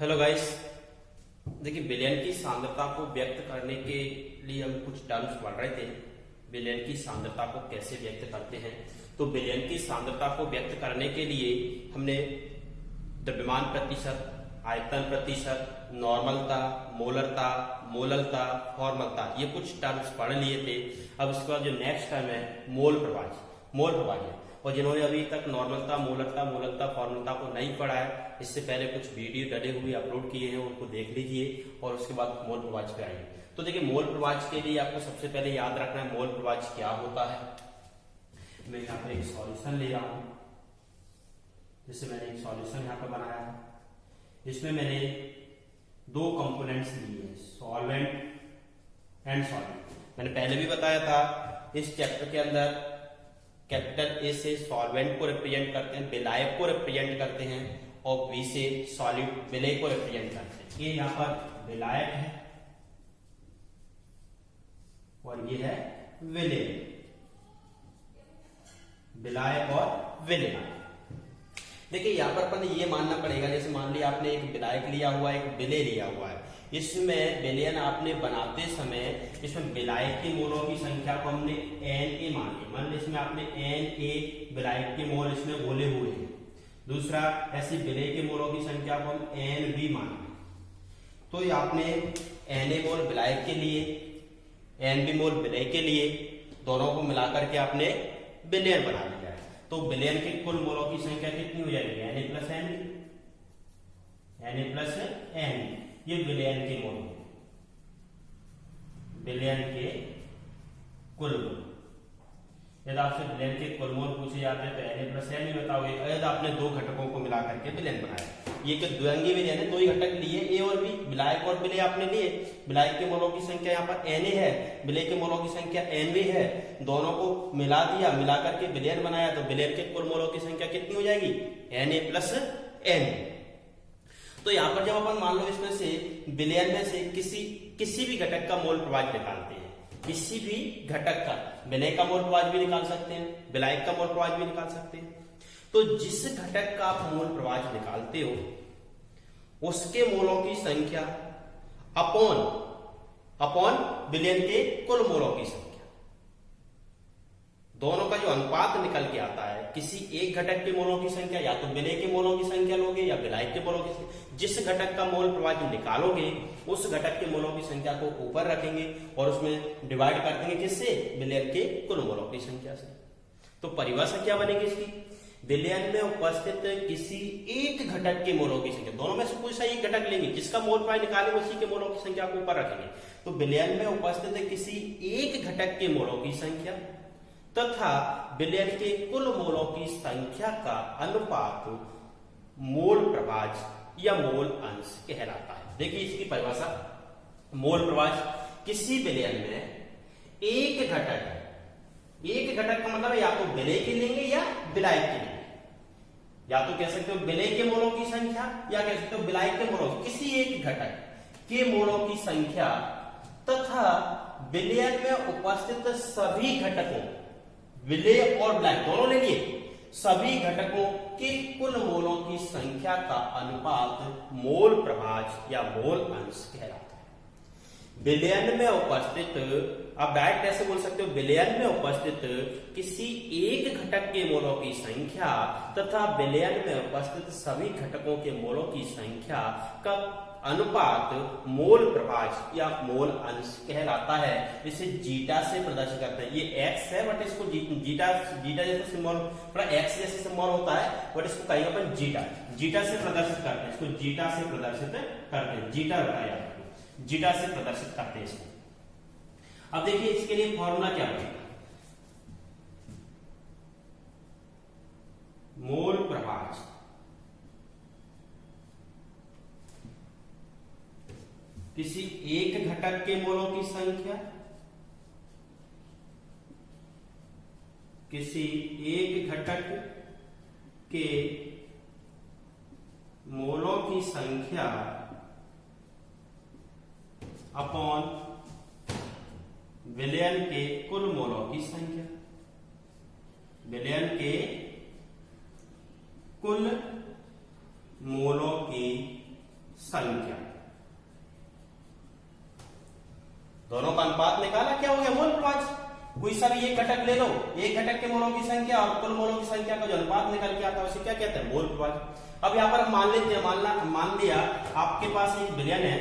Hello guys. देखिए, विलयन की सांद्रता को व्यक्त करने के लिए हम कुछ टर्म्स पढ़ रहे थे। विलयन की सांद्रता को कैसे व्यक्त करते हैं, तो विलयन की सांद्रता को व्यक्त करने के लिए हमने द्रव्यमान प्रतिशत, आयतन प्रतिशत, नॉर्मलता, मोलरता, मोललता, फॉर्मलता, ये कुछ टर्म्स पढ़ लिए थे। अब इसके बाद जो नेक्स्ट टर्म है मोल प्रभाज्य। और जिन्होंने अभी तक नॉर्मलता, मोललता, फॉर्मलता को नहीं पढ़ा है, इससे पहले कुछ वीडियो डले हुए अपलोड किए हैं, उनको देख लीजिए और उसके बाद मोल प्रभाज्य पे आइए। तो देखिए, मोल प्रभाज्य के लिए आपको सबसे पहले याद रखना है मोल प्रभाज्य क्या होता है। मैं यहाँ पे एक सॉल्यूशन ले रहा हूं, जैसे मैंने एक सॉल्यूशन यहाँ पे बनाया है। इसमें मैंने दो कंपोनेंट्स लिए हैं, सॉल्वेंट एंड सॉल्वेंट। मैंने पहले भी बताया था इस चैप्टर के अंदर कैपिटल ए से सॉल्वेंट को रिप्रेजेंट करते हैं, विलायक को रिप्रेजेंट करते हैं, और बी से सॉलिड विलय को रिप्रेजेंट करते हैं। ये यहाँ पर विलायक है और ये है विलय, विलायक और विलय। देखिए, यहां पर अपन ये मानना पड़ेगा, जैसे मान लिया आपने एक विलायक लिया हुआ है, एक विलय लिया हुआ है। इसमें विलयन आपने बनाते समय इसमें विलायक के मोलों की संख्या को हमने Na मान ली। मान ली इसमें आपने Na विलायक के मोल इसमें घोले हुए हैं। दूसरा, ऐसी विलय के मोलों की संख्या को हम Nb मान ली। तो ये आपने Na मोल विलायक के लिए, Nb मोल विलय के लिए, दोनों को मिलाकर के आपने विलयन बना लिया है। तो विलयन के कुल मोलों की संख्या कितनी हो जाएगी? Na plus Nb। ये विलयन के मोल, विलयन के कुल मोल। यदि आपसे विलयन के कुल मोल पूछे जाते हैं तो Na प्लस Nb बताओगे। यदि आपने दो घटकों को मिला करके विलयन बनाया, ये कि द्विअंगी विलयन है, दो ही घटक लिए ए और बी, विलायक और विलय आपने लिए। विलायक के मोलों की संख्या यहाँ पर Na है, विलय के मोलों की संख्या Nb है, दोनों को मिला दिया, मिला करके विलयन बनाया, तो विलयन के कुल मोलों की संख्या कितनी हो जाएगी? Na plus Nb। तो यहाँ पर जब अपन मान लो इसमें से विलयन में से किसी भी घटक का मोल प्रभाज्य निकालते हैं, किसी भी घटक का, विलय का मोल प्रभाज्य भी निकाल सकते हैं, विलायक का मोल प्रभाज्य भी निकाल सकते हैं। तो जिस घटक का आप मोल प्रभाज्य निकालते हो उसके मोलों की संख्या अपॉन विलयन के कुल मोलों की संख्या, दोनों का जो अनुपात निकल के आता है, किसी एक घटक के मोलों की संख्या, या तो विलय के मोलों की संख्या लोगे या विलायक के मोलों की संख्या। जिस घटक का मोल प्रभाज्य निकालोगे उस घटक के मोलों की संख्या को ऊपर रखेंगे और उसमें डिवाइड कर देंगे, किससे? विलयन के कुल मोलों की संख्या से। तो परिभाषा क्या बनेगी इसकी? विलयन में उपस्थित किसी एक घटक के मोलों की संख्या, दोनों में से कोई सा एक घटक लेंगे, जिसका मोल प्रभाज्य निकालेंगे उसी के मोलों की संख्या को ऊपर रखेंगे। तो विलयन में उपस्थित किसी एक घटक के मोलों की संख्या तथा विलयन के कुल मोलों की संख्या का अनुपात मोल प्रभाज्य या मोल अंश कहलाता है। देखिए इसकी परिभाषा, मोल प्रभाज्य किसी विलयन में एक घटक है, एक घटक का मतलब है या तो विलय के लेंगे या विलायक के लेंगे, या तो कह सकते हो विलय के मोलों की संख्या या कह सकते हो विलायक के मोलों, किसी एक घटक के मोलों की संख्या तथा विलयन में उपस्थित सभी घटकों, विलय और विलायक दोनों ले लिए, सभी घटकों के कुल मोलों की संख्या का अनुपात मोल प्रभाज्य या मोल अंश कहलाता है। विलयन में उपस्थित, आप डायरेक्ट ऐसे बोल सकते हो, विलयन में उपस्थित किसी एक घटक के मोलों की संख्या तथा विलयन में उपस्थित सभी घटकों के मोलों की संख्या का अनुपात मोल प्रभाज्य या मोल अंश कहलाता है। इसे जीटा से प्रदर्शित करते हैं। ये x है बट इसको जीटा जैसे सिंबल, थोड़ा x जैसे सिंबल होता है बट इसको कहीं अपन जीटा से प्रदर्शित करते हैं, इसको जीटा से प्रदर्शित करते हैं, जीटा बताया आपको, जीटा से प्रदर्शित करते हैं इसको। अब देखिए इसके लिए फॉर्मूला क्या बनेगा? मोल प्रभाज्य किसी एक घटक के मोलों की संख्या, किसी एक घटक के मोलों की संख्या अपॉन विलयन के कुल मोलों की संख्या, विलयन के कुल मोलों की संख्या। दोनों का अनुपात निकाला, क्या हो गया? मोल प्रभाज्य। कोई सा भी एक घटक ले लो, एक घटक के मोलों की संख्या और कुल मोलों की संख्या का जो अनुपात निकल के आता है उसे क्या कहते हैं? मोल प्रभाज्य। अब यहां पर हम मान लेते हैं, मान लिया आपके पास एक विलयन है,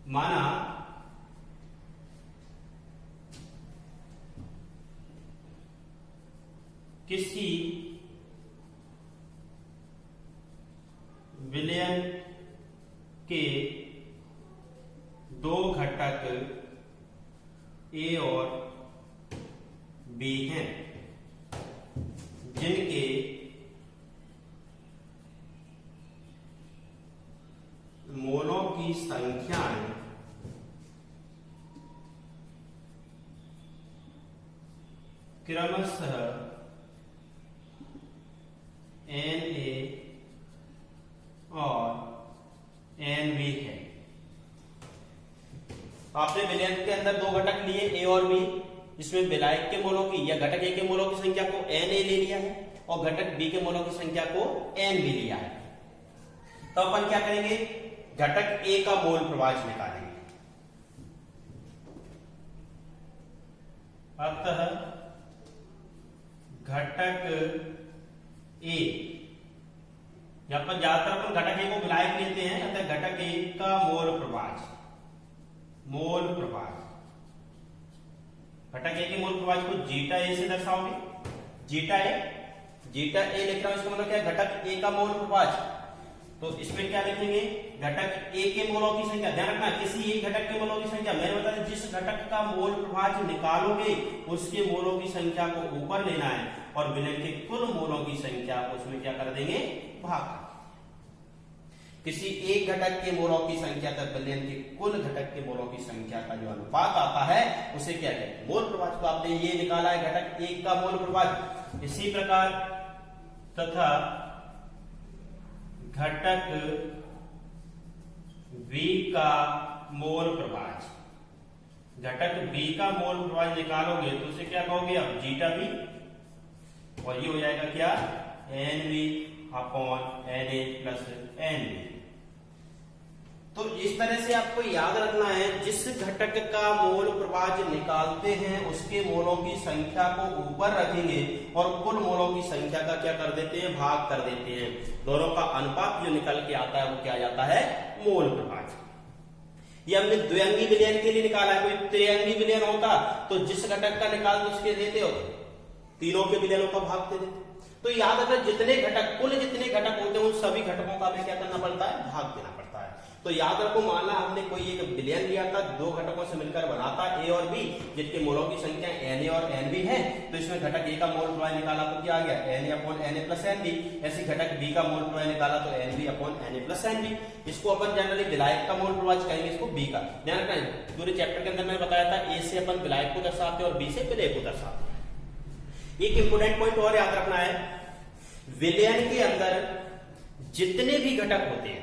माना किसी विलयन के दो घटक ए और बी हैं जिनके मोलों की संख्याएं क्रमशः Na और Nb है। आपने विलयन के अंदर दो घटक लिए ए और बी, जिसमें विलायक के मोलों की या घटक ए के मोलों की संख्या को Na ले लिया है और घटक बी के मोलों की संख्या को Nb लिया है। तो अपन क्या करेंगे? घटक ए का मोल प्रभाज्य निकालेंगे। अतः घटक ए, यहां पर ज्यादातर अपन घटक ए को विलायक लेते हैं, अतः घटक ए का मोल प्रभाज्य, मोल प्रभाज्य घटक ए के मोल प्रभाज्य को जीटा ए से दर्शाओगे। जीटा ए लिख रहा हूं, इसका मतलब क्या है? घटक ए का मोल प्रभाज्य। तो इसमें क्या लिखेंगे? घटक ए के मोलों की संख्या। ध्यान रखना, किसी एक घटक के मोलों की संख्या, मैंने बताया जिस घटक का मोल प्रभाज्य निकालोगे उसके मोलों की संख्या को ऊपर लेना है और विलयन के कुल मोलों की संख्या उसमें क्या कर देंगे? भाग। किसी एक घटक के मोलों की संख्या तक विलयन के कुल घटक के मोलों की संख्या का जो अनुपात आता है उसे क्या कहते हैं? मोल प्रभाज्य। तो आपने ये निकाला है घटक एक का मोल प्रभाज्य। इसी प्रकार तथा घटक बी का मोल प्रभाज्य। घटक बी का मोल प्रभाज्य निकालोगे तो उसे क्या कहोगे? अब जीटा बी, और ये हो जाएगा क्या? Nb upon Na plus Nb। तो इस तरह से आपको याद रखना है, जिस घटक का मोल प्रभाज्य निकालते हैं उसके मोलों की संख्या को ऊपर रखेंगे और कुल मोलों की संख्या का क्या कर देते हैं? भाग कर देते हैं। दोनों का अनुपात जो निकल के आता है वो क्या जाता है? मोल प्रभाज्य। ये हमने द्विअंगी विलयन के लिए निकाला है। कोई त्रिअंगी विलयन होता तो जिस घटक का निकाल तो उसके देते हो, तीनों के विलयनों का भाग दे देते। तो याद रखना, जितने घटक, कुल जितने घटक होते हैं उन सभी घटकों का हमें क्या करना पड़ता है? भाग देना पड़ता है। तो याद रखो, माना हमने कोई एक विलयन लिया था, दो घटकों से मिलकर बनाता ए और बी, जिनके मोलों की संख्या Na और Nb है। तो इसमें घटक ए का मोल प्रभाज्य निकाला तो क्या आ गया? Na upon Na plus Nb। ऐसे घटक बी का मोल प्रभाज्य निकाला तो Nb upon Na plus Nb। इसको अपन जनरली विलायक का मोल प्रभाज्य कहेंगे, इसको बी का। ध्यान रखना, पूरे चैप्टर के अंदर मैंने बताया था ए से अपन विलायक को दर्शाते हैं और बी से विलय को दर्शाते हैं। एक इंपोर्टेंट पॉइंट और याद रखना है, विलयन के अंदर जितने भी घटक होते हैं,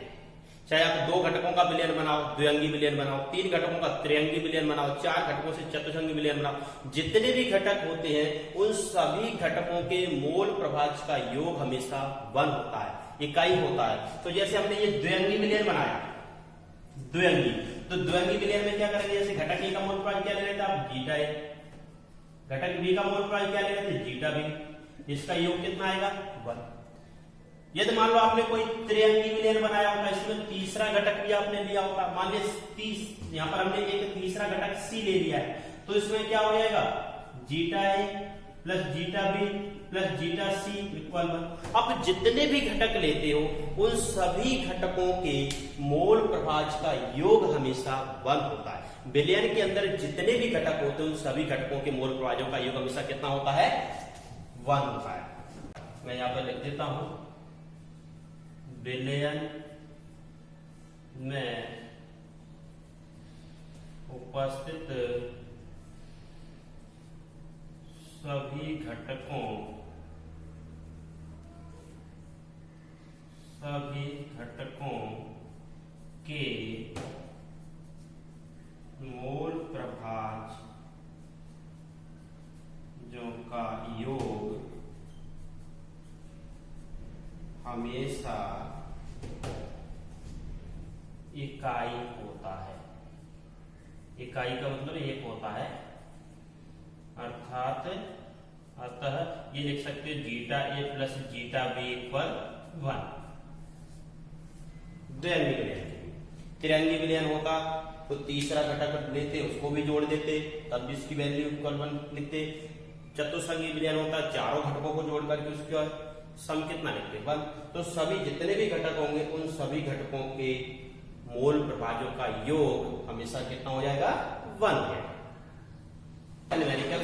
चाहे आप दो घटकों का विलयन बनाओ, द्विअंगी विलयन बनाओ, तीन घटकों का त्रिअंगी विलयन बनाओ, चार घटकों से चतुर्थंगी विलयन बनाओ, जितने भी घटक होते हैं उन सभी घटकों के मोल प्रभाज्य का योग हमेशा 1 होता है, इकाई होता है। तो जैसे हमने ये द्विअंगी विलयन बनाया, द्विअंगी, तो द्विअंगी विलयन में क्या करेंगे? जैसे घटक ए का मोल प्रभाज्य क्या ले रहे थे आप? Zeta A. घटक बी का मोल प्रभाज्य क्या ले रहे थे? Zeta B. इसका योग कितना आएगा? 1। यदि मान लो आपने कोई त्रिअंगी विलयन बनाया होता, इसमें तीसरा घटक भी आपने लिया होता, मान लीजिए यहां पर हमने एक तीसरा घटक सी ले लिया है, तो इसमें क्या हो जाएगा? Zeta A plus zeta B plus zeta C equal 1। अब जितने भी घटक लेते हो उन सभी घटकों के मोल प्रभाज्य का योग हमेशा 1 होता है। विलयन के अंदर जितने भी घटक होते हैं उन सभी घटकों के मोल प्रभाज्यों का योग हमेशा कितना होता है? 1 होता है। मैं यहां पर लिख देता हूं, विलयन में उपस्थित सभी घटकों के मोल प्रभाज्यों का योग हमेशा इकाई होता है। इकाई का मतलब एक होता है, अर्थात अतः ये लिख सकते हो zeta A plus zeta B equal 1। द्विअंगी विलयन, त्रिअंगी विलयन होता तो तीसरा घटक लेते उसको भी जोड़ देते, तब भी इसकी वैल्यू इक्वल 1 लिखते। चतुस्संगी विलयन होता चारों घटकों को जोड़ करके उसका सम कितना लिखते 1। तो सभी जितने भी घटक होंगे उन सभी घटकों के मोल प्रभाजों का योग हमेशा कितना हो जाएगा 1 हो जाएगा। न्यूमेरिकल,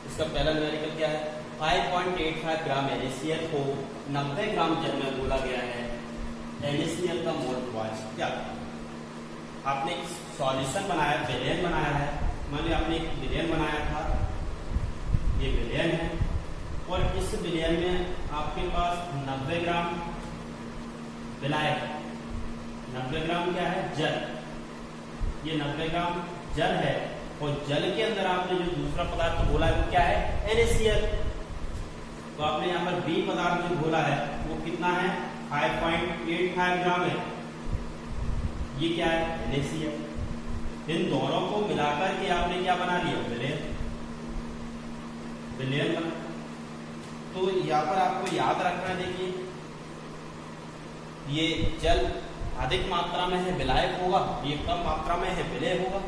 इसका पहला न्यूमेरिकल क्या है, 5.85 ग्राम NaCl को 90 ग्राम जल में बोला गया है। NaCl का मोल प्रभाज क्या, आपने एक सॉल्यूशन बनाया, विलयन बनाया है, मान लीजिए आपने एक विलयन बनाया था, ये विलयन है, और इस विलयन में आपके पास 90 ग्राम विलायक, 90 ग्राम क्या है जल, ये 90 ग्राम जल है, और जल के अंदर आपने जो दूसरा पदार्थ बोला है वो क्या है NaCl। तो आपने यहाँ पर बी पदार्थ जो बोला है वो कितना है 5.85 ग्राम है, ये क्या है NaCl। इन दोनों को मिलाकर के आपने क्या बना लिया विलयन, विलयन बना। तो यहाँ पर आपको याद रखना है, देखिए ये जल अधिक मात्रा में है विलायक होगा, ये कम मात्रा में है विलय होगा।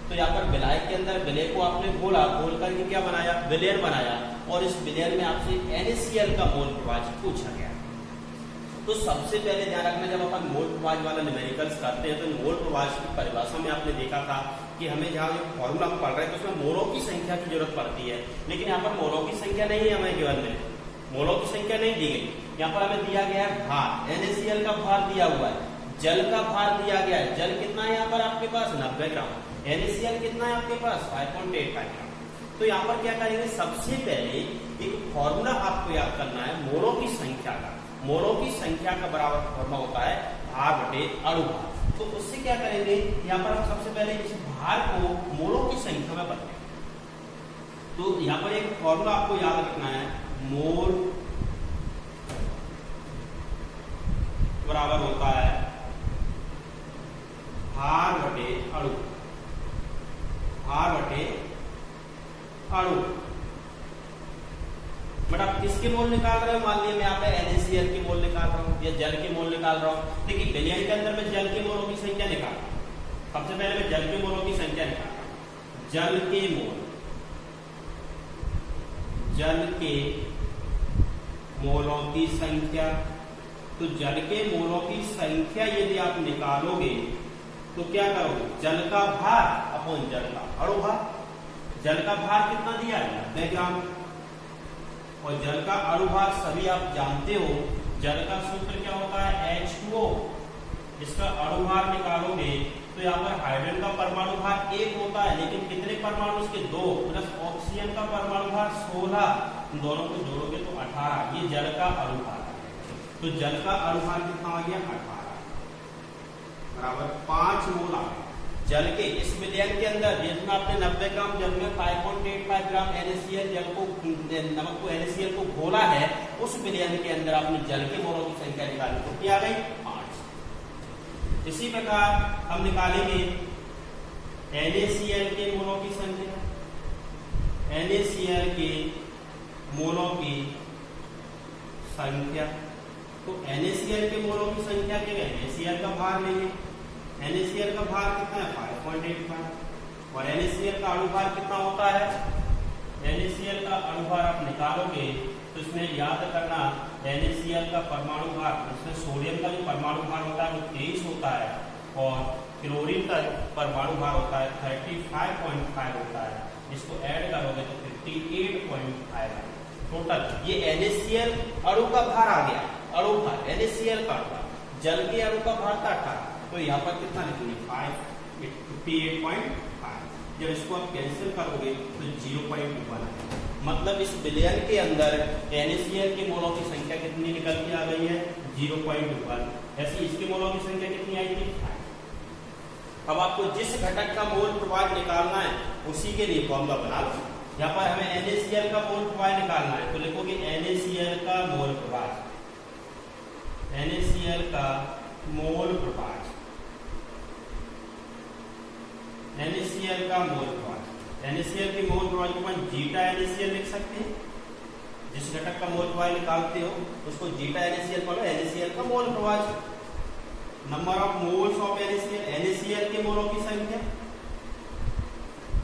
तो यहाँ पर विलायक के अंदर विलय को आपने घोला, घोल करके क्या बनाया विलयन बनाया, और इस विलयन में आपसे NaCl का मोल प्रभाज पूछा गया। तो सबसे पहले ध्यान रखना, जब अपन मोल प्रभाज वाला न्यूमेरिकल्स करते हैं तो मोल प्रभाज की परिभाषा में आपने देखा था कि हमें जहाँ जो फॉर्मूला पढ़ रहे हैं तो उसमें मोलों की संख्या की जरूरत पड़ती है, लेकिन यहाँ पर मोलों की संख्या नहीं है, हमें केवल में मोलों की संख्या नहीं दी गई। यहाँ पर हमें दिया गया है भार, NaCl का भार दिया हुआ है, जल का भार दिया गया है। जल कितना है यहाँ पर आपके पास 90 ग्राम, NaCl कितना है आपके पास 5.85 ग्राम। तो यहाँ पर क्या करेंगे, सबसे पहले एक फॉर्मूला आपको याद करना है मोलों की संख्या का। मोलों की संख्या का बराबर फॉर्मूला होता है भार बटे अणु भार। तो उससे क्या करेंगे, यहाँ पर हम सबसे पहले इस भार को मोलों की संख्या में बदलेंगे। तो यहाँ पर एक फॉर्मूला आपको याद रखना है, मोल बराबर होता है भार बटे अणु, भार बटे अणु। बट आप किसके मोल निकाल रहे हो, मान लीजिए मैं यहाँ पे NaCl के मोल निकाल रहा हूँ या जल के मोल निकाल रहा हूँ। देखिए विलयन के अंदर मैं जल के मोलों की संख्या निकाल रहा हूँ। सबसे पहले मैं जल के मोलों की संख्या निकाल रहा हूँ। जल के मोल, जल के मोलों की संख्या, तो जल के मोलों की संख्या यदि आप निकालोगे तो क्या करोगे, जल का भार अपॉन जल का अणु भार। जल का भार कितना दिया है 90 ग्राम, और जल का अणु भार सभी आप जानते हो, जल का सूत्र क्या होता है H2O। इसका अणु भार निकालोगे तो यहाँ पर हाइड्रोजन का परमाणु भार 1 होता है, लेकिन कितने परमाणु इसके 2, प्लस ऑक्सीजन का परमाणु भार 16, दोनों को जोड़ोगे तो 18। ये जल का अणु भार है। तो जल का अणु भार कितना आ गया 18 बराबर 5 मोल आ गया। जल के इस विलयन के अंदर जिसमें आपने 90 ग्राम जल में 5.85 ग्राम NaCl जल को, नमक को NaCl को घोला है, उस विलयन के अंदर आपने जल के मोलों की संख्या निकाली तो क्या आ गई 5। इसी प्रकार हम निकालेंगे NaCl के मोलों की संख्या, NaCl के मोलों की संख्या। तो NaCl के मोलों की संख्या क्या है, NaCl का भार लेंगे, NaCl का भार कितना है 5.85, और NaCl का अणु भार कितना होता है, NaCl का अणु भार आप निकालोगे तो इसमें याद करना NaCl का परमाणु भार, इसमें सोडियम का जो परमाणु भार होता है वो 23 होता है, और क्लोरीन का परमाणु भार होता है 35.5 होता है। इसको ऐड करोगे तो 58.5 टोटल। ये NaCl अणु का भार आ गया, अणु भार NaCl का अणु भार, जल के अणु का भार था 18, तो यहाँ पर कितना लिखेंगे 58.5। जब इसको आप कैंसिल करोगे तो 0.1। मतलब इस विलयन के अंदर NaCl के मोलों की संख्या कितनी निकल के आ गई है 0.1। ऐसे इसके मोलों की संख्या कितनी आई थी 5। अब आपको जिस घटक का मोल प्रभाज निकालना है उसी के लिए फॉर्मूला बना लो। यहाँ पर हमें NaCl का मोल प्रभाज निकालना है, तो लिखोगे NaCl का मोल प्रभाज, NaCl का मोल प्रभाज NaCl का मोल प्रभाज, NaCl की मोल प्रभाज को अपन जीटा NaCl लिख सकते हैं। जिस घटक का मोल प्रभाज निकालते हो उसको जीटा NaCl बोलो, NaCl का मोल प्रभाज। Number of moles of NaCl, NaCl के मोलों की संख्या।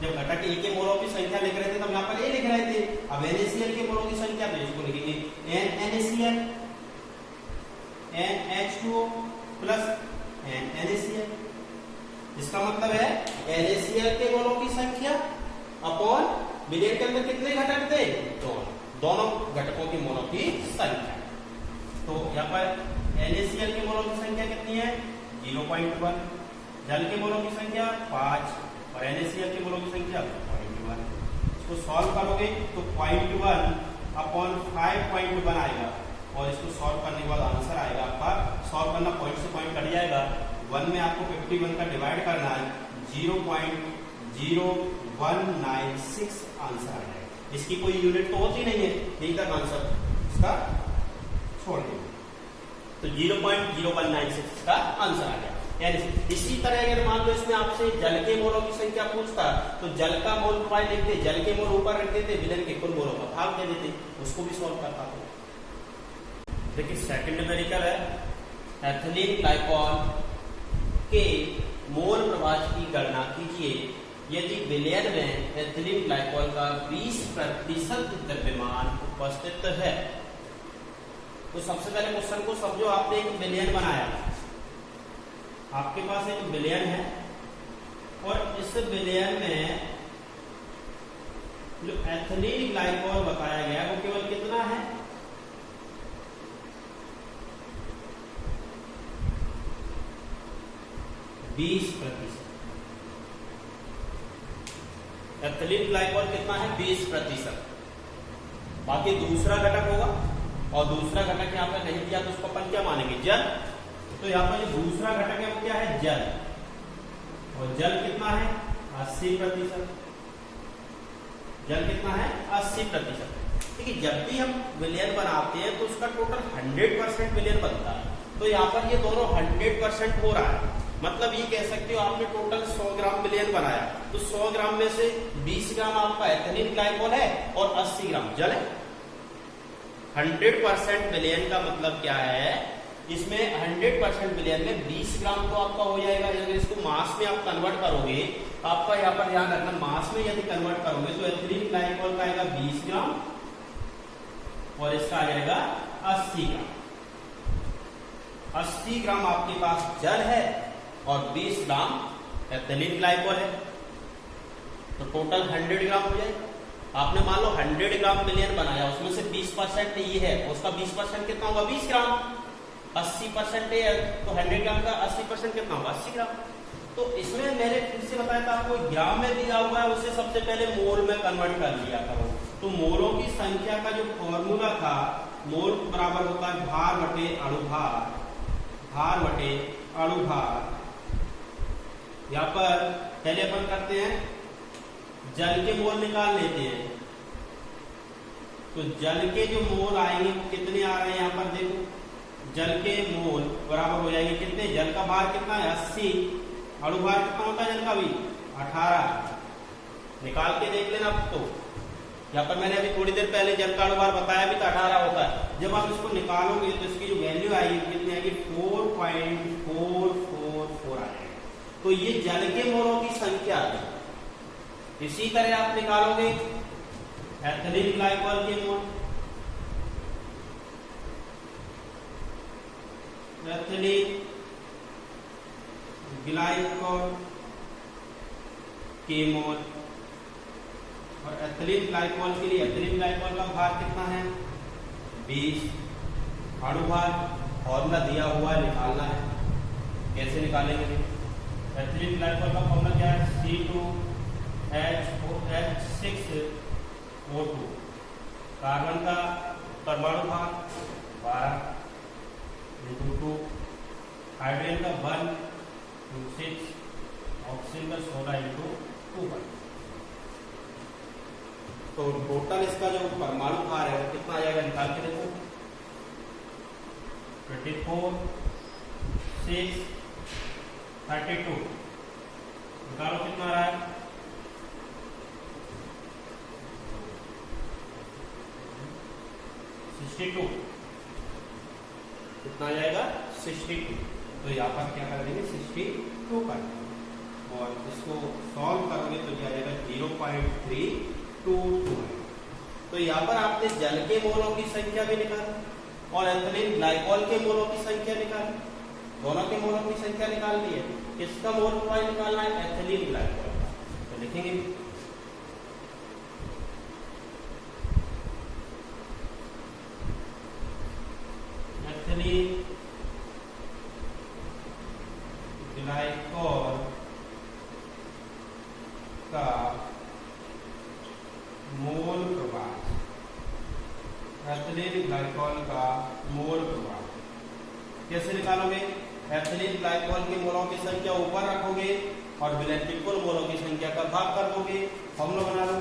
जब घटक A के मोलों की संख्या लिख रहे थे तब यहाँ पर A लिख रहे थे, अब NaCl के मोलों की संख्या तो इसको लिखेंगे NaCl, NH2O प्लस NaCl। इसका मतलब है NaCl के मोलों की संख्या अपॉन विलेय के अंदर कितने घटक थे, दोनों घटकों के मोलों की संख्या। तो यहाँ पर NaCl के मोलों की संख्या कितनी है 0.1, जल के मोलों की संख्या 5 और NaCl के मोलों की संख्या 0.1। इसको सॉल्व करोगे तो 0.1 अपॉन 5.1 आएगा और इसको सॉल्व करने के बाद आंसर आएगा आपका, सॉल्व करना पॉइंट से पॉइंट कट जाएगा, 1 में आपको 51 का डिवाइड करना है, 0.0196 आंसर आ जाएगा। इसकी कोई यूनिट तो होती नहीं है, यही तक आंसर इसका छोड़ देंगे तो 0.0196 का आंसर आ गया। यानी इसी तरह अगर मान लो इसमें आपसे जल के मोलों की संख्या पूछता तो जल का मोल प्रभाज लिखते, जल के मोल ऊपर रख देते, विलेय के कुल मोलों का भाग दे देते, उसको भी सॉल्व करता था। देखिए सेकंड न्यूमेरिकल है, एथिलीन ग्लाइकॉल के मोल प्रभाज की गणना कीजिए यदि विलयन में एथिलीन ग्लाइकॉल का 20% द्रव्यमान उपस्थित है। तो सबसे पहले क्वेश्चन को समझो, आपने एक विलयन बनाया, आपके पास एक विलयन है और इस विलयन में जो एथिलीन ग्लाइकॉल बताया गया वो केवल कितना है 20%। एथिलीन ग्लाइकॉल कितना है 20%। बाकी दूसरा घटक होगा और दूसरा घटक यहाँ पर नहीं दिया तो उसको अपन क्या मानेंगे जल। तो यहाँ पर जो दूसरा घटक है वो क्या है जल, और जल कितना है 80%। जल कितना है 80%। ठीक है, जब भी हम विलयन बनाते हैं तो उसका टोटल 100% विलयन बनता है। तो यहाँ पर ये दोनों 100% हो रहा है, मतलब ये कह सकते हो आपने टोटल 100 ग्राम विलयन बनाया तो 100 ग्राम में से 20 ग्राम आपका एथिलीन ग्लाइकॉल है और 80 ग्राम जल है। 100% विलयन का मतलब क्या है, इसमें 100% विलयन में 20 ग्राम तो आपका हो जाएगा। अगर इसको मास में आप कन्वर्ट करोगे, आपका यहाँ पर ध्यान रखना, मास में यदि कन्वर्ट करोगे तो एथिलीन ग्लाइकॉल का आएगा 20 ग्राम और इसका आ जाएगा 80 ग्राम। 80 ग्राम आपके पास जल है और 20 ग्राम एथिलीन ग्लाइकॉल है, तो टोटल 100 ग्राम हो जाएगा। आपने मान लो 100 ग्राम विलयन बनाया, उसमें से 20% ये है, उसका 20% कितना होगा 20 ग्राम। 80% है तो 100 ग्राम का 80% कितना होगा 80 ग्राम। तो इसमें मैंने फिर से बताया था आपको, ग्राम में दिया हुआ है उसे सबसे पहले मोल में कन्वर्ट कर लिया करो। तो मोलों की संख्या का जो फॉर्मूला था, मोल बराबर होता है भार बटे अणुभार, भार बटे अणुभार। यहाँ पर पहले अपन करते हैं जल के मोल निकाल लेते हैं। तो जल के जो मोल आएंगे वो कितने आ रहे हैं, यहाँ पर देखो जल के मोल बराबर हो जाएंगे कितने, जल का भार कितना है 80, अणुभार कितना होता है जल का भी 18। निकाल के देख लेना। तो यहाँ पर मैंने अभी थोड़ी देर पहले जल का अणुभार बताया भी तो 18 होता है। जब आप इसको निकालोगे तो इसकी जो वैल्यू आएगी कितनी आएगी 4.444 आएगी। तो ये जल के मोलों की संख्या है। इसी तरह आप निकालोगे एथिलीन ग्लाइकॉल के मोल, एथिलीन ग्लाइकॉल के मोल, और एथिलीन ग्लाइकॉल के लिए एथिलीन ग्लाइकॉल का भार कितना है 20, अणुभार फॉर्मूला दिया हुआ है, निकालना है। कैसे निकालेंगे, एथिलीन ग्लाइकॉल का फॉर्मूला क्या है C2H6O2, कार्बन का परमाणु भार 12 × 2, हाइड्रोजन का 1 × 6, ऑक्सीजन का 16 × 2। तो टोटल इसका जो परमाणु भार है वो कितना आ जाएगा, निकाल के देखो 24, 6, 32, निकालो कितना आ रहा है 62, कितना आ जाएगा 62। तो यहाँ पर क्या कर देंगे 62 कर देंगे और इसको सॉल्व करोगे तो क्या आ जाएगा 0.322। तो यहाँ पर आपने जल के मोलों की संख्या भी निकाली और एथिलीन ग्लाइकॉल के मोलों की संख्या निकाली, दोनों के मोलों की संख्या निकाल ली है। किसका मोल प्रभाव निकालना है? एथिलीन ग्लाइकॉल का। तो लिखेंगे एथिलीन ग्लाइकॉल का मोल प्रभाव, एथिलीन ग्लाइकॉल का मोल प्रभाव कैसे निकालोगे? एथिलीन ग्लाइकॉल के मोलों की संख्या ऊपर रखोगे और विलेन की कुल मोलों की संख्या का भाग कर दोगे। फॉर्मूला बना लो,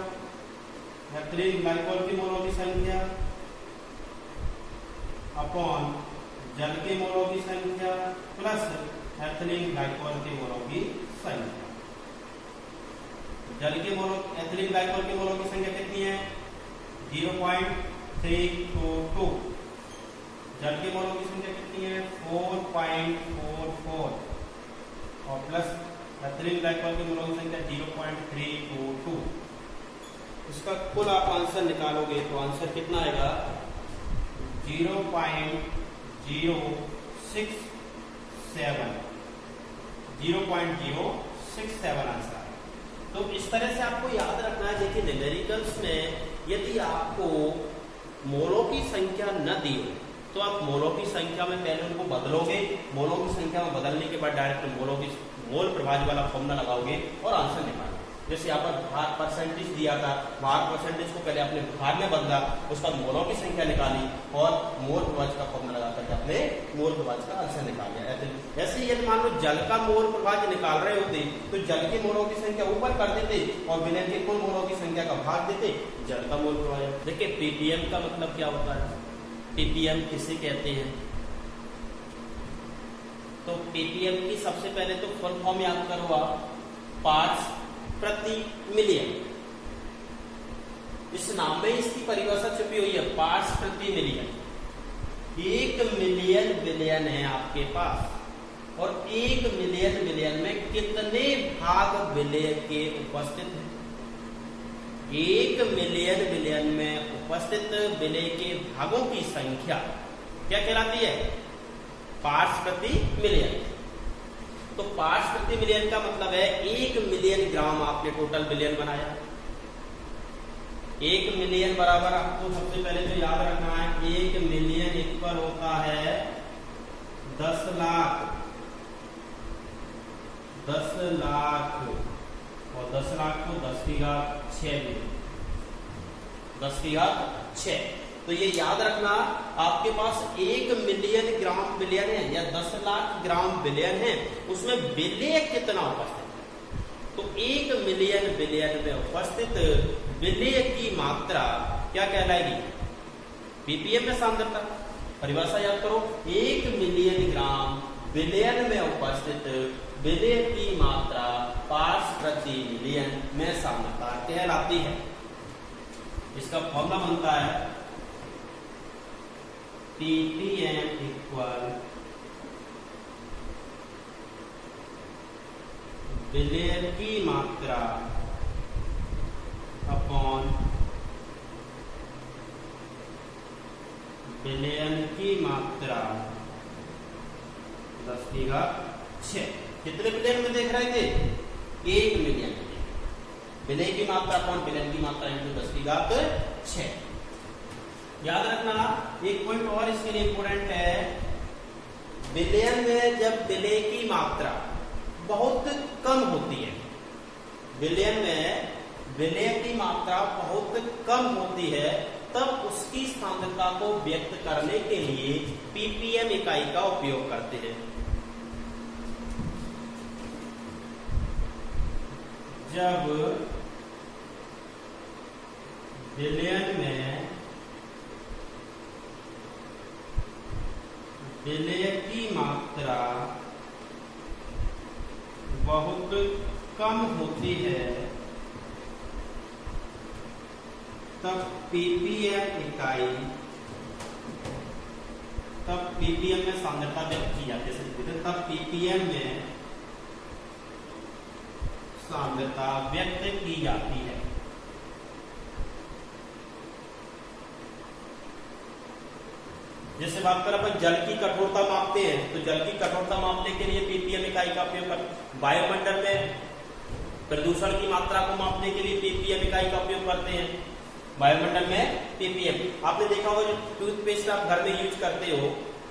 एथिलीन ग्लाइकॉल की मोलों की संख्या अपॉन जल के मोलों की संख्या प्लस एथिलीन ग्लाइकॉल के मोलों की संख्या। जल के मोलों, एथिलीन ग्लाइकॉल के मोलों की संख्या कितनी है? 0.322। जल के मोलों की संख्या कितनी है? 4.44 और प्लस एथिलीन ग्लाइकॉल के मोलों की संख्या 0.322। इसका कुल आप आंसर निकालोगे तो आंसर कितना आएगा? 0.067 आंसर। तो इस तरह से आपको याद रखना है। देखिए न्यूमेरिकल्स में यदि आपको मोलों की संख्या न दी हो तो आप मोलों की संख्या में पहले उनको बदलोगे, मोलों की संख्या में बदलने के बाद डायरेक्ट मोल प्रभाज वाला फॉर्मूला लगाओगे और आंसर निकालोगे। जैसे यहाँ पर भार परसेंटेज दिया था, भार परसेंटेज को पहले आपने भार में बदला, उसका मोलों की संख्या निकाली और मोल प्रभाज का फॉर्मूला लगा करके आपने मोल प्रभाज का आंसर निकाल लिया। ऐसे यदि मान लो जल का मोल प्रभाज निकाल रहे होते तो जल के मोलों की संख्या ऊपर कर देते और विलेन के कुल मोलों की संख्या का भाग देते, जल का मोल प्रभाज। देखिए पीपीएम का मतलब क्या होता है? पीपीएम किसे कहते हैं? तो पीपीएम की सबसे पहले तो फुल फॉर्म याद करो आप, पार्ट्स प्रति मिलियन। इस नाम में इसकी परिभाषा छुपी हुई है, पार्ट्स प्रति मिलियन। 1 मिलियन बिलियन है आपके पास और 1 मिलियन बिलियन में कितने भाग विलेय के उपस्थित हैं? 1 मिलियन बिलियन में उपस्थित विलेय के भागों की संख्या क्या कहलाती है? पार्ट्स प्रति मिलियन। तो पार्ट्स प्रति मिलियन का मतलब है 1 मिलियन ग्राम आपने टोटल बिलियन बनाया। 1 मिलियन बराबर आपको सबसे पहले तो याद रखना है, 1 मिलियन इक्वल होता है 10 लाख। 10 लाख और 10 लाख को 10 की घात 6 मिलियन, 10 की घात 6। तो ये याद रखना, आपके पास 1 मिलियन ग्राम बिलियन है या 10 लाख ग्राम बिलियन है, उसमें विलेय कितना उपस्थित है? तो 1 मिलियन बिलियन में उपस्थित विलेय की मात्रा क्या कहलाएगी? पीपीएम में सांद्रता। परिभाषा याद करो, 1 मिलियन ग्राम बिलियन में उपस्थित विलेय की मात्रा पार्ट्स प्रति मिलियन में सांद्रता कहलाती है। इसका फॉर्मूला बनता है ppm इक्वल विलेय की मात्रा अपॉन विलयन की मात्रा 10 की घात 6। कितने बिलियन में देख रहे थे? 1 मिलियन। विलेय की मात्रा अपॉन विलयन की मात्रा इंटू 10 की घात 6। याद रखना, एक पॉइंट और इसके लिए इंपोर्टेंट है, विलयन में जब विलेय की मात्रा बहुत कम होती है, विलयन में विलेय की मात्रा बहुत कम होती है, तब उसकी सांद्रता को व्यक्त करने के लिए पीपीएम इकाई का उपयोग करते हैं। जब विलयन में विलेय की मात्रा बहुत कम होती है, तब पीपीएम इकाई तब पीपीएम में सांद्रता व्यक्त की जाती है, तब पीपीएम में सांद्रता व्यक्त की जाती है। जैसे बात करें अपन जल की कठोरता मापते हैं, तो जल की कठोरता मापने के लिए पीपीएम इकाई का उपयोग करते हैं। वायुमंडल में प्रदूषण की मात्रा को मापने के लिए पीपीएम इकाई का उपयोग करते हैं। वायुमंडल में पीपीएम, आपने देखा होगा जो टूथपेस्ट आप घर में यूज करते हो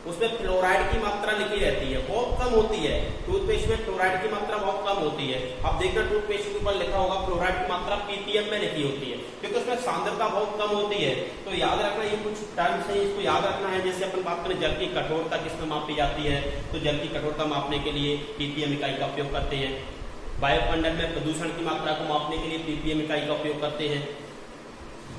उसमें फ्लोराइड की मात्रा लिखी रहती है, बहुत कम होती है। टूथपेस्ट में फ्लोराइड की मात्रा बहुत कम होती है। आप देखना टूथपेस्ट के ऊपर लिखा होगा फ्लोराइड की मात्रा पीपीएम में लिखी होती है, क्योंकि उसमें सांद्रता बहुत कम होती है। तो याद रखना, ये कुछ टर्म्स है, इसको याद रखना है। जैसे अपन बात करें जल की कठोरता किसमें मापी जाती है, तो जल की कठोरता मापने के लिए पीपीएम इकाई का उपयोग करते हैं। वायुमंडल में प्रदूषण की मात्रा को मापने के लिए पीपीएम इकाई का उपयोग करते हैं,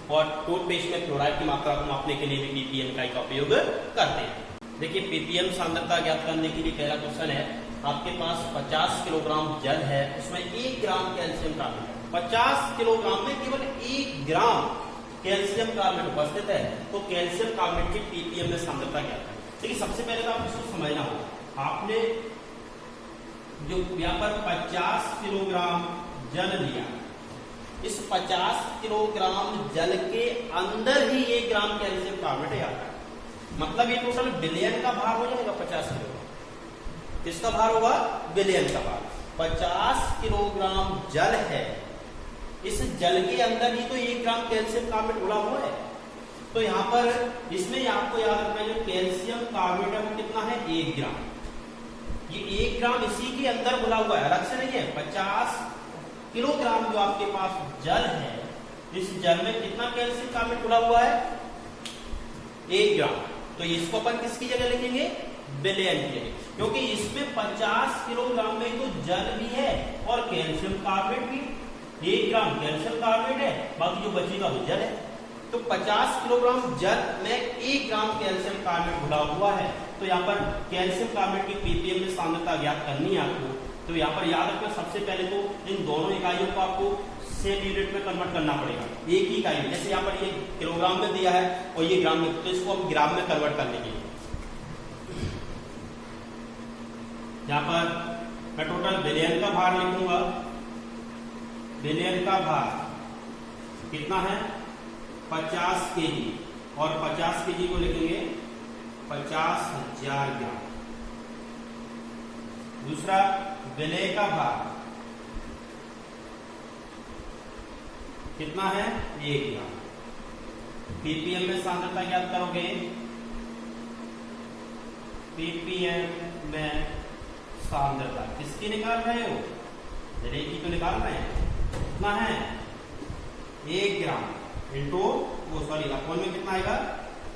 और टूथपेस्ट में फ्लोराइड की मात्रा को मापने के लिए भी पीपीएम इकाई का उपयोग करते हैं। देखिए पीपीएम सांद्रता ज्ञात करने के लिए पहला क्वेश्चन है, आपके पास 50 किलोग्राम जल है, उसमें 1 ग्राम कैल्शियम कार्बोनेट, 50 किलोग्राम में केवल 1 ग्राम कैल्शियम कार्बोनेट उपस्थित है, तो कैल्शियम कार्बोनेट की पीपीएम में सांद्रता ज्ञात है। देखिए सबसे पहले तो आपको इसको समझना होगा, आपने जो यहाँ पर 50 किलोग्राम जल लिया, इस 50 किलोग्राम जल के अंदर ही 1 ग्राम कैल्शियम कार्बोनेट आता है। मतलब ये टोटल बिलियन का भार हो जाएगा 50 किलोग्राम। किसका भार होगा? बिलियन का भार। 50 किलोग्राम जल है, इस जल के अंदर ही तो 1 ग्राम कैल्शियम कार्बोनेट घुला हुआ है। तो यहाँ पर इसमें आपको याद रखना है, जो कैल्शियम कार्बोनेट कितना है? 1 ग्राम। ये 1 ग्राम इसी के अंदर घुला हुआ है, अलग से नहीं है। 50 किलोग्राम जो आपके पास जल है, इस जल में कितना कैल्शियम कार्बोनेट घुला हुआ है? 1 ग्राम। तो इसको अपन किसकी जगह लिखेंगे? बिलियन की जगह, क्योंकि इसमें 50 किलोग्राम में तो जल भी है और कैल्शियम कार्बोनेट भी। 1 ग्राम कैल्शियम कार्बोनेट है, बाकी जो बचेगा वो जल है। तो 50 किलोग्राम जल में 1 ग्राम कैल्शियम कार्बोनेट घुला हुआ है। तो यहाँ पर कैल्शियम कार्बोनेट की पीपीएम में सांद्रता ज्ञात करनी है आपको। तो यहाँ पर याद रखना, सबसे पहले तो इन दोनों इकाइयों को आपको सेम यूनिट में कन्वर्ट करना पड़ेगा। एक ही इकाई, जैसे यहाँ पर ये किलोग्राम में दिया है और ये ग्राम में, तो इसको हम ग्राम में कन्वर्ट कर लेंगे। यहाँ पर मैं टोटल बिलियन का भार लिखूंगा। बिलियन का भार कितना है? 50 केजी, और 50 केजी को लिखेंगे 50,000 ग्राम। दूसरा विलय का भार कितना है? 1 ग्राम। पीपीएम में सांद्रता ज्ञात करोगे, पीपीएम में सांद्रता किसकी निकाल रहे हो? विलय की तो निकाल रहे हैं। कितना है? 1 ग्राम इंटू वो सॉरी अपॉन में कितना आएगा?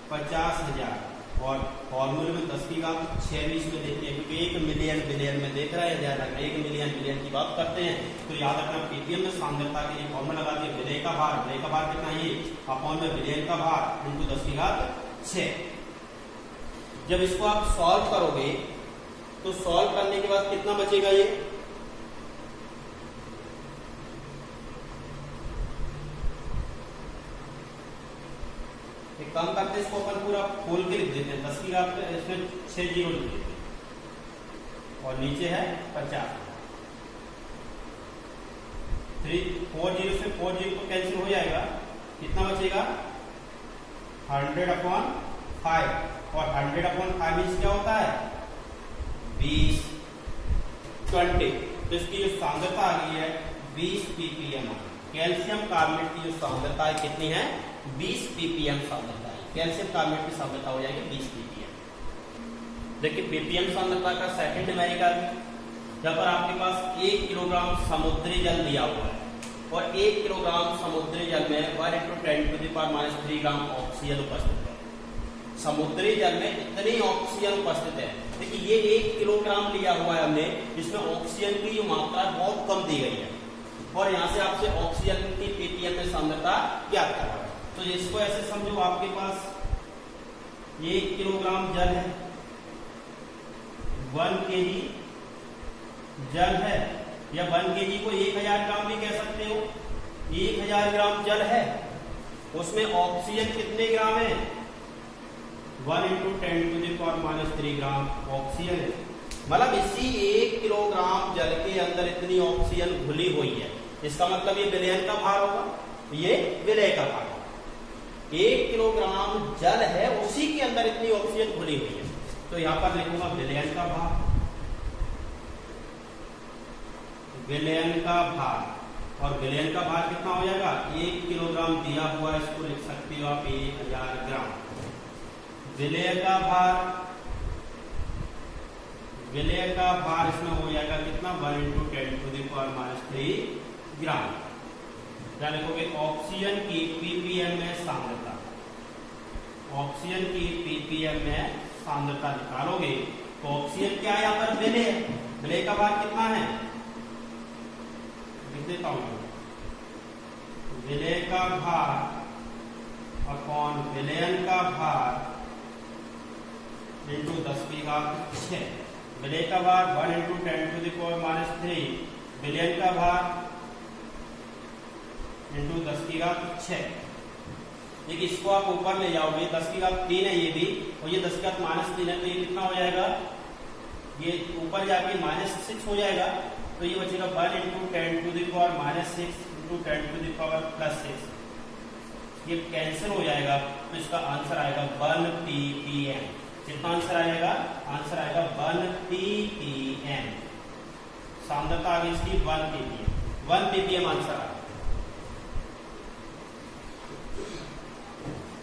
50,000, और फॉर्मूले में 10 की घात 6 भी इसमें देखते हैं, क्योंकि 1 मिलियन बिलियन में देख रहे हैं, ध्यान रखना 1 मिलियन बिलियन की बात करते हैं। तो याद रखना पीपीएम में सांद्रता के लिए फॉर्मूला लगा दिया, विलय का भार, विलय का भार कितना है? अपॉन में बिलियन का भार इंटू 10 की घात 6। जब इसको आप सॉल्व करोगे तो सॉल्व करने के बाद कितना बचेगा? ये एक काम करते हैं, इसको अपन पूरा खोल के लिख देते हैं। 10 की घात इसमें 6 जीरो लिख देते हैं, और नीचे है 50। 4 जीरो से 4 जीरो को कैंसिल हो जाएगा, कितना बचेगा? 100/5, और 100/5 मीन्स क्या होता है? 20। तो इसकी जो सांद्रता आ गई है 20 ppm। कैल्शियम कार्बोनेट की जो सांद्रता है कितनी है? 20 ppm सांद्रता है। कैल्शियम कार्बोनेट की सांद्रता हो जाएगी 20 ppm। देखिए पीपीएम सांद्रता का सेकंड न्यूमेरिकल, जहां पर आपके पास 1 किलोग्राम समुद्री जल दिया हुआ है, और 1 किलोग्राम समुद्री जल में 1 × 10⁻³ ग्राम ऑक्सीजन उपस्थित है। समुद्री जल में इतनी ऑक्सीजन उपस्थित है। देखिए ये 1 किलोग्राम लिया हुआ है हमने, इसमें ऑक्सीजन की जो मात्रा बहुत कम दी गई है, और यहाँ से आपसे ऑक्सीजन की पीपीएम में सांद्रता ज्ञात करना है। तो इसको ऐसे समझो, आपके पास 1 किलोग्राम जल है, 1 केजी जल है, या 1 केजी को 1000 ग्राम भी कह सकते हो। 1000 ग्राम जल है, उसमें ऑक्सीजन कितने ग्राम है? 1 × 10⁻³ -3 ग्राम ऑक्सीजन है। मतलब इसी 1 किलोग्राम जल के अंदर इतनी ऑक्सीजन घुली हुई है। इसका मतलब ये विलयन का भार होगा, ये विलय का भार होगा। 1 किलोग्राम जल है, उसी के अंदर इतनी ऑक्सीजन घुली हुई है, तो यहां पर लिखूंगा विलयन का भार। विलयन का भार, और विलयन का भार कितना हो जाएगा? 1 किलोग्राम दिया हुआ है, इसको लिख सकते हो आप 1000 ग्राम। विलय का भार, विलय का भार इसमें हो जाएगा कितना? 1 × 10⁻³ ग्राम। क्या लिखोगे? ऑक्सीजन की ppm में सांद्रता, ऑक्सीजन की ppm में सांद्रता निकालोगे तो ऑक्सीजन क्या है? यहाँ पर विलय है। विलय का भार कितना है? लिख देता हूं, विलय का भार अपॉन विलयन का भार इंटू 10⁻⁶। विलय का भार 1 × 10⁻³ विलयन का भार इंटू 10⁻⁶। देखिए इसको आप ऊपर ले जाओगे, 10⁻³ है ये भी, और ये 10⁻³ है, तो ये कितना हो जाएगा? ये ऊपर जाके -6 हो जाएगा, तो ये बचेगा 1 × 10⁻⁻⁶ इंटू 10⁻+6। ये कैंसिल हो जाएगा, तो इसका आंसर आएगा 1 ppm। कितना आंसर आएगा? आंसर आएगा 1 ppm। सांद्रता आ गई इसकी 1 ppm, 1 ppm आंसर आएगा।